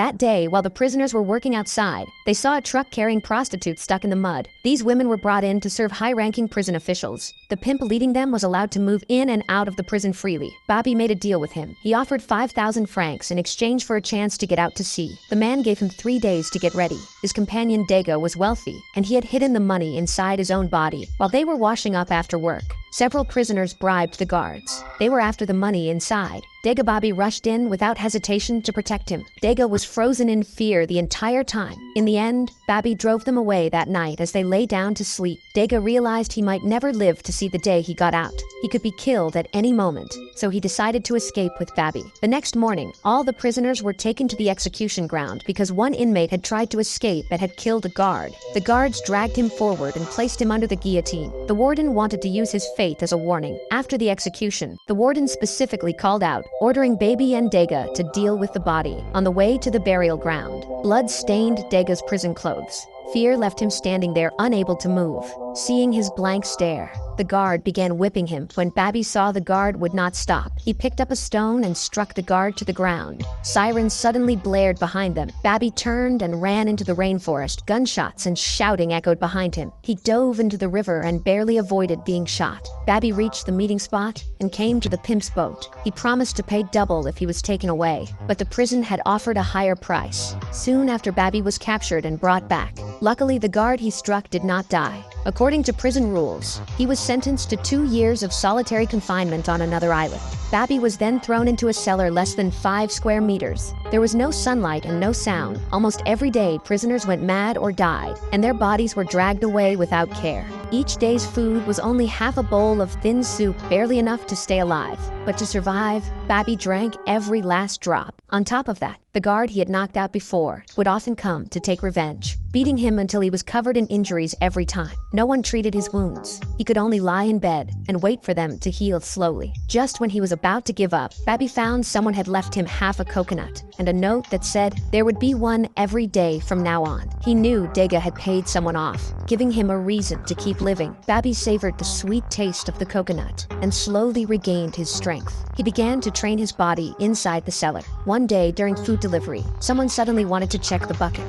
That day, while the prisoners were working outside, they saw a truck carrying prostitutes stuck in the mud. These women were brought in to serve high-ranking prison officials. The pimp leading them was allowed to move in and out of the prison freely. Bobby made a deal with him. He offered 5,000 francs in exchange for a chance to get out to sea. The man gave him 3 days to get ready. His companion Dega was wealthy, and he had hidden the money inside his own body while they were washing up after work. Several prisoners bribed the guards. They were after the money inside. Dega Bobby rushed in without hesitation to protect him. Dega was frozen in fear the entire time. In the end, Bobby drove them away that night as they lay down to sleep. Dega realized he might never live to see the day he got out. He could be killed at any moment, so he decided to escape with Bobby. The next morning, all the prisoners were taken to the execution ground because one inmate had tried to escape and had killed a guard. The guards dragged him forward and placed him under the guillotine. The warden wanted to use his fate as a warning. After the execution, the warden specifically called out, ordering Baby and Dega to deal with the body on the way to the burial ground. Blood stained Dega's prison clothes. Fear left him standing there unable to move. Seeing his blank stare, the guard began whipping him. When Bobby saw the guard would not stop, he picked up a stone and struck the guard to the ground. Sirens suddenly blared behind them. Bobby turned and ran into the rainforest. Gunshots and shouting echoed behind him. He dove into the river and barely avoided being shot. Bobby reached the meeting spot and came to the pimp's boat. He promised to pay double if he was taken away, but the prison had offered a higher price. Soon after, Bobby was captured and brought back. Luckily, the guard he struck did not die. According to prison rules, he was sentenced to 2 years of solitary confinement on another island. Bobby was then thrown into a cellar less than 5 square meters. There was no sunlight and no sound. Almost every day, prisoners went mad or died, and their bodies were dragged away without care. Each day's food was only half a bowl of thin soup, barely enough to stay alive. But to survive, Bobby drank every last drop. On top of that, the guard he had knocked out before would often come to take revenge, beating him until he was covered in injuries every time. No one treated his wounds. He could only lie in bed and wait for them to heal slowly. Just when he was about to give up, Bobby found someone had left him half a coconut and a note that said there would be one every day from now on. He knew Dega had paid someone off, giving him a reason to keep living. Bobby savored the sweet taste of the coconut and slowly regained his strength. He began to train his body inside the cellar. One day during food delivery, someone suddenly wanted to check the bucket.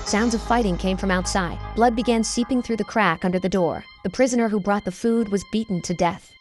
Sounds of fighting came from outside. Blood began seeping through the crack under the door. The prisoner who brought the food was beaten to death.